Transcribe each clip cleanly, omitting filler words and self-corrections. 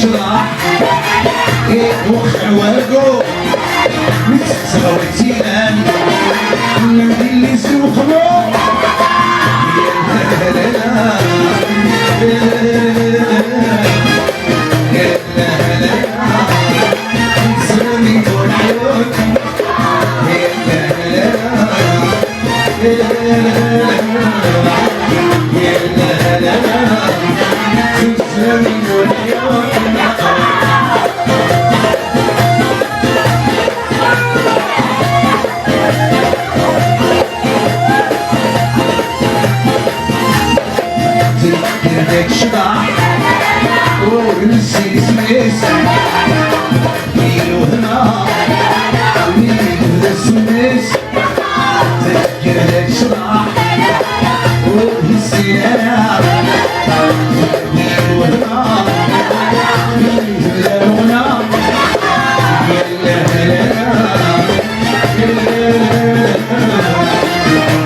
شرح وخواقو متسغوتي لان نمدي اللي سوخمو يا لا لا يا لا لا سامي والعيون يا لا لا يا لا لا سامي والعيون تذكرك شبح ونسي سميس ميلو هنا ميلو سميس تذكرك شبح ونسي انا ميلو هنا ميلو هنا يلا هلا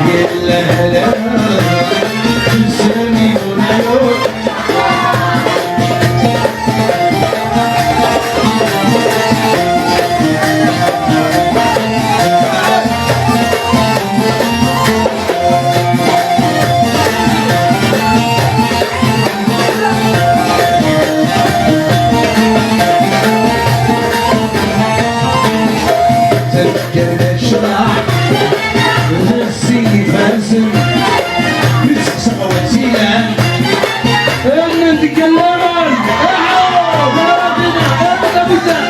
يلا هلا سامي والعيون تذكر الشرح ونسي فازم بتسوتينا ان نتكلمون احو بلدنا انا بزاف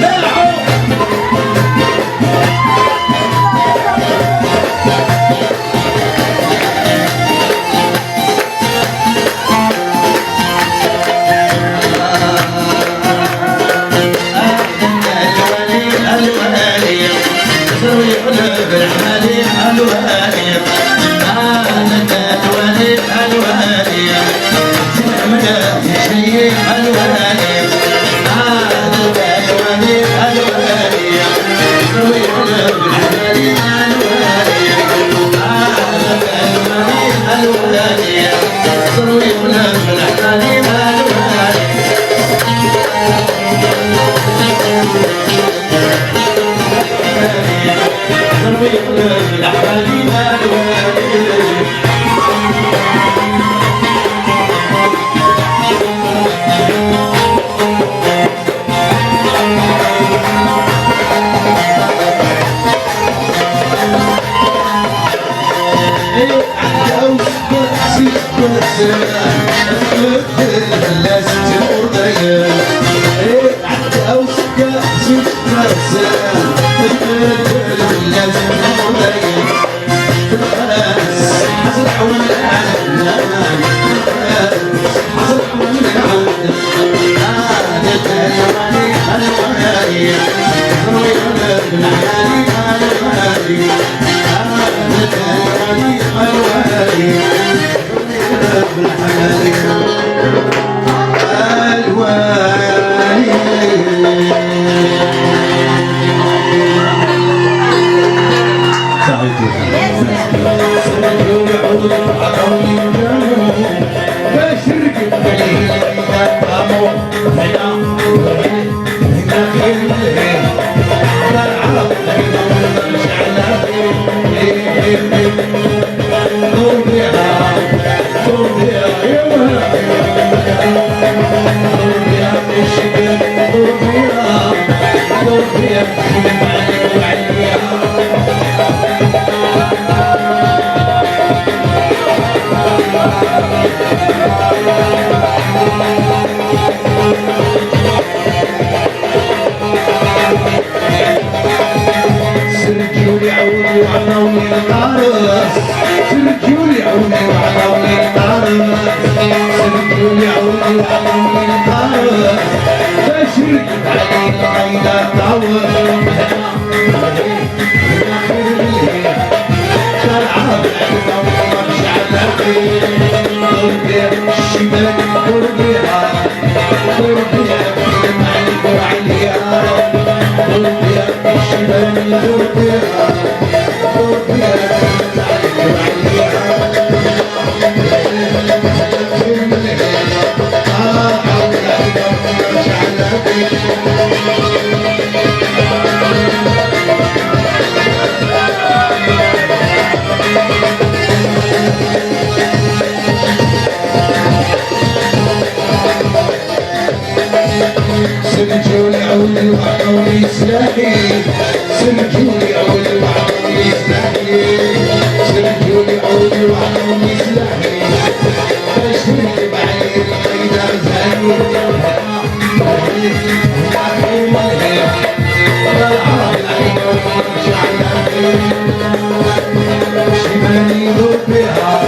سلجوني عودي وعطوني سلاحي سلجوني عودي وعطوني سلاحي سلجوني عودي وعطوني سلاحي بشتري بعيد قيدر زاني شمالي ضربها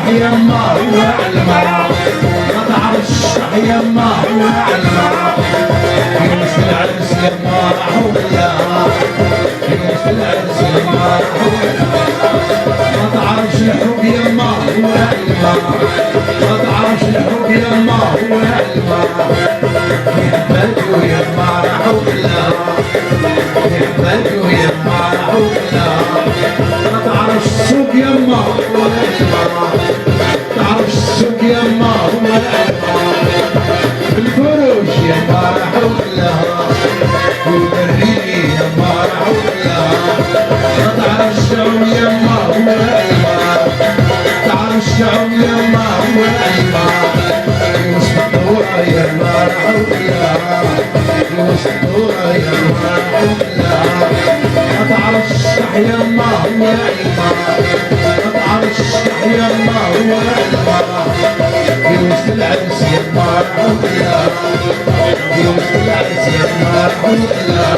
يما وعلمها ما تعرفش يما وعلمها يونس العرس يما حولها يونس العرس يما حولها ما تعرفش الحب يما وعلمها ما تعرفش الحب يما وعلمها يحبك ويما حولها يحبك ويما حولها ما تعرفش السوق يما وعلمها تعرفش السوق يما وعلمها الفروش يما حولها والبرية يما حولها ما تعرفش الشعوب يما وعلمها تعرفش الشعوب يما وعلمها يوسف الدورة يما حولها يوسف الدورة يما حولها ما تعرفش الشح يما وعلمها ما تعرفش الشح يما وعلمها يوسف العرس يما حولها يوسف العرس يما حولها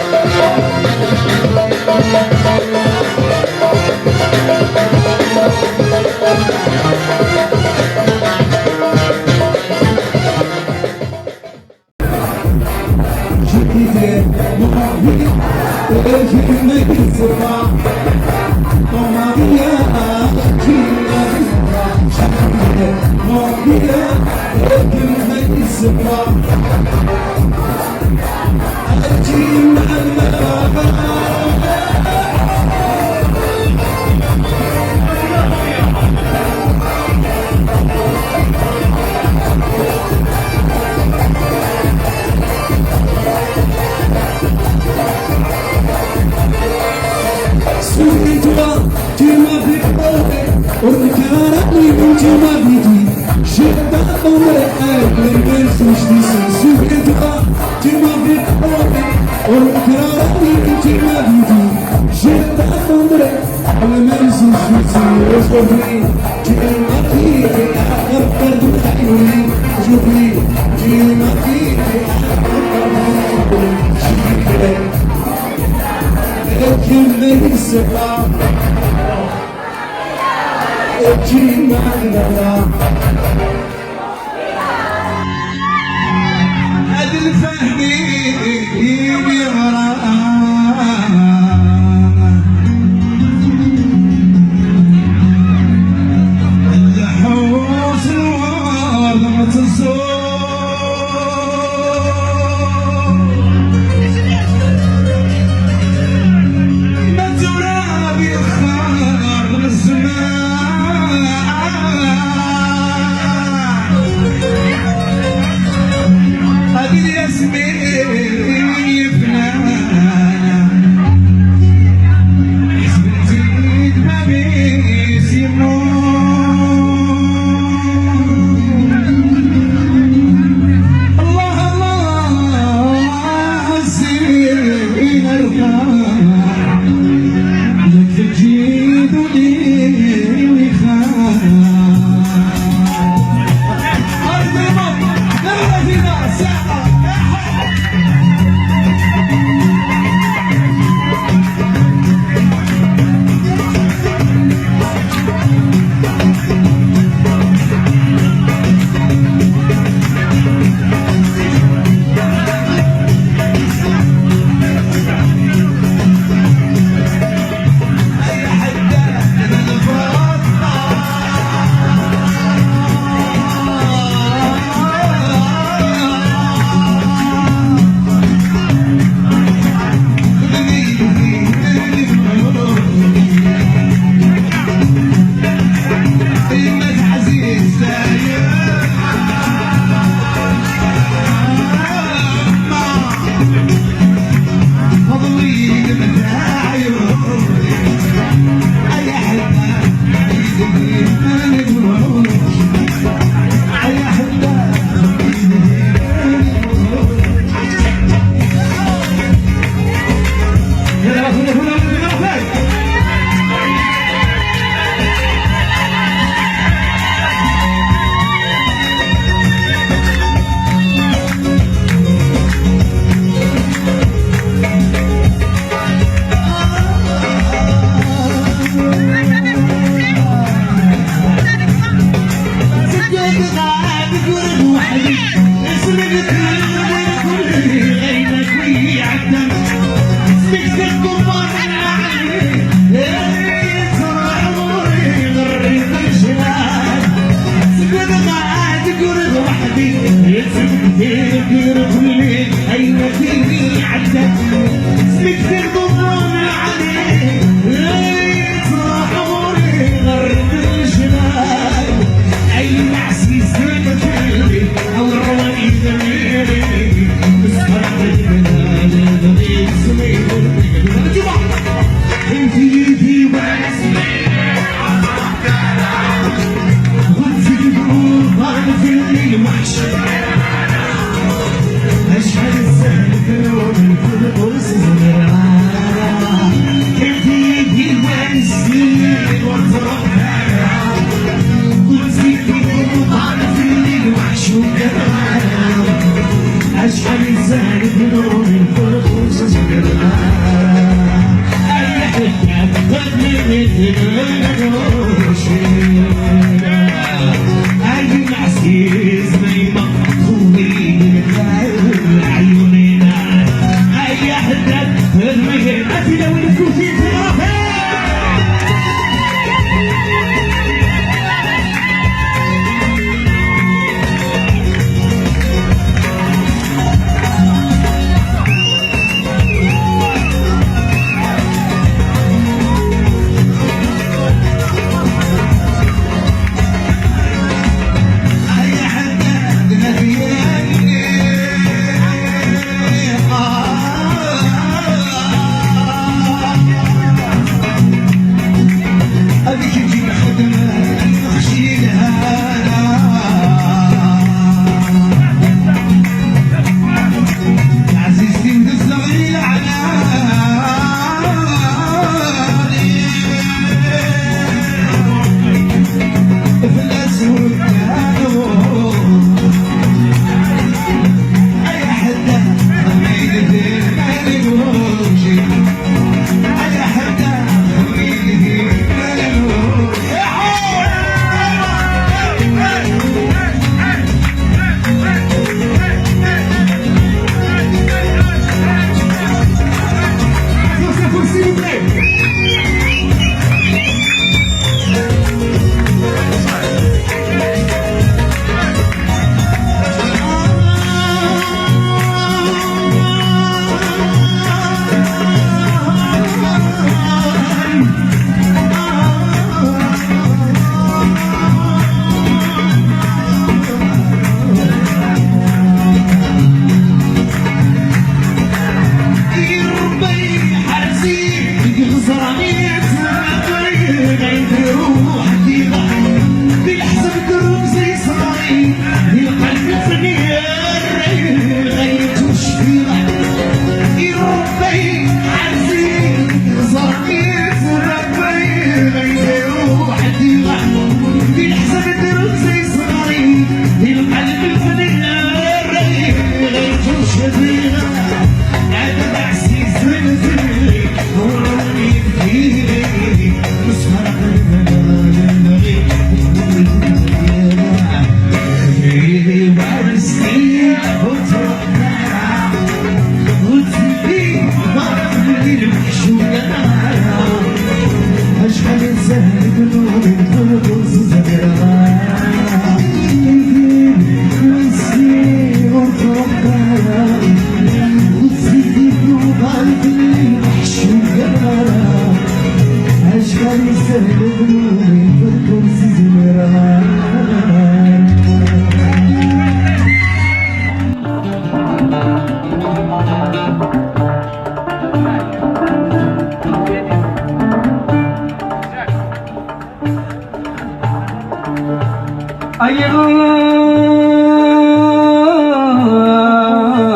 كثير كل أين فيني عدت اسمك في الضمان عليه صاح عمري غرب الجبال أي عسيس مثلي أو الرواني ذميري بسهر بالبلاد ذي اسمي انت يدي واسمي أشهد السهل كلهم الفرقوس زمران كيف يجي وانسين وطرقها قلتي فيكم طعن في الليل وحش وكرام أشهد السهل كلهم الفرقوس زمران أي حكام قبل مثل أي عزيز ما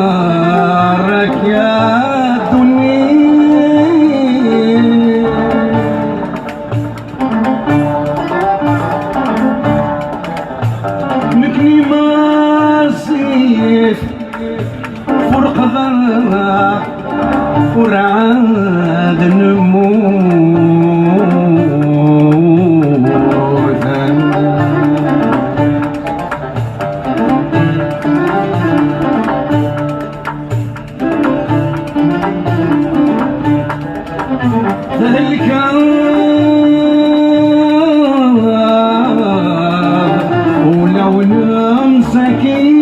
أيغارك يا دنيا نكني ماسيف فرق ذا ورعاد نموت ذلك ولو نمسكين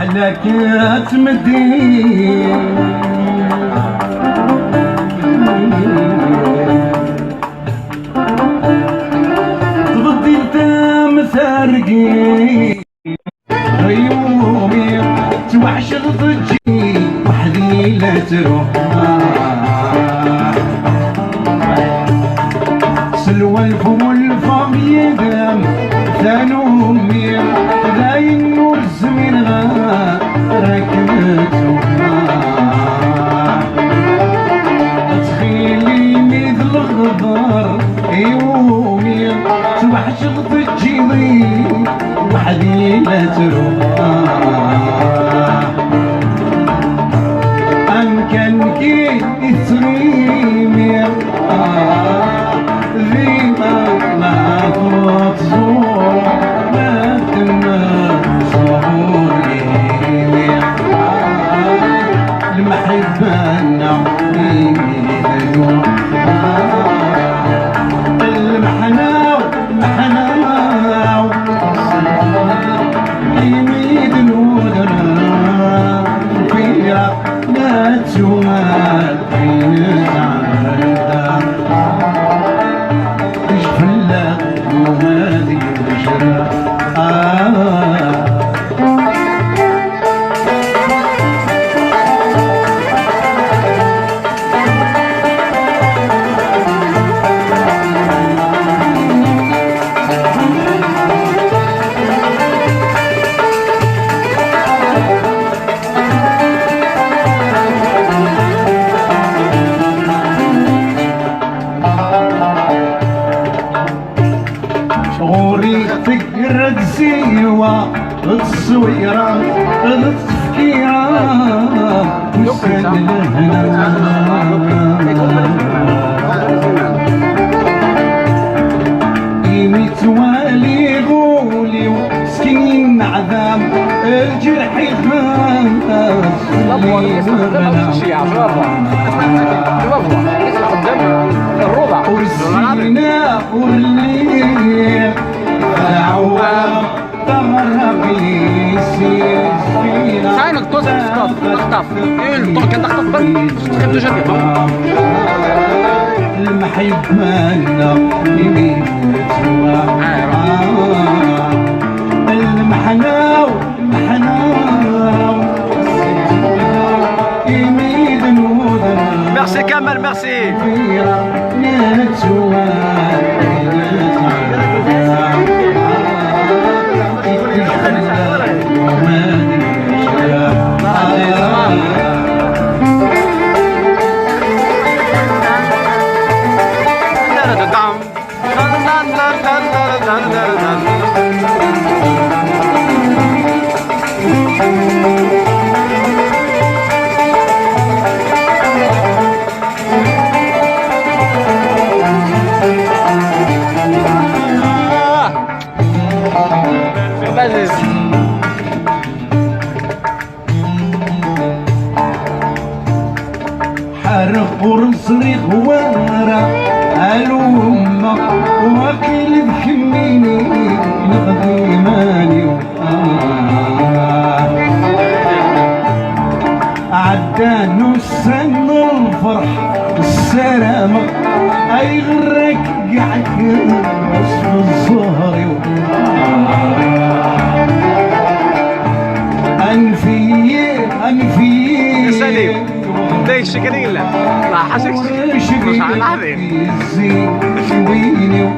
على كتمدي تبدي مسارقي غيومي توحشق ضجي وحدي لا تروح سلوى الفول فميدم ثانومي ذاي النور زمن ركبته تخيلي مثل الغبار يومي توحشق ضجي وحدي لا تروح أم كان كي تريمي ذي ما تزور ما تما صبوري المحبة نعطيني ذنوب المحناو محناو يميد نودنا فيها لا تشوال حين تعرض يشفلك وهذه الجرى شعوري تقرد سيوة التصويرة التفكيرة وسن الهنا متوالي غولي وسكين عذاب الجرح يخاف ورسينا ورلي عوام تغربي سيسينا عينك تخطف ايه الطوق كان تخطف برد تخيب تجدي المحب مالنا يمين المحناو محناو يمين نودنا ميرسي كمال ميرسي حرق ورصري غوارة الومة وكل بحميني نقضي مالي عدى نص الفرح السلامة اي غرك قاعد وصف الظهر انفي سليم ليش شكرين لا حاسك مش عارفين شويني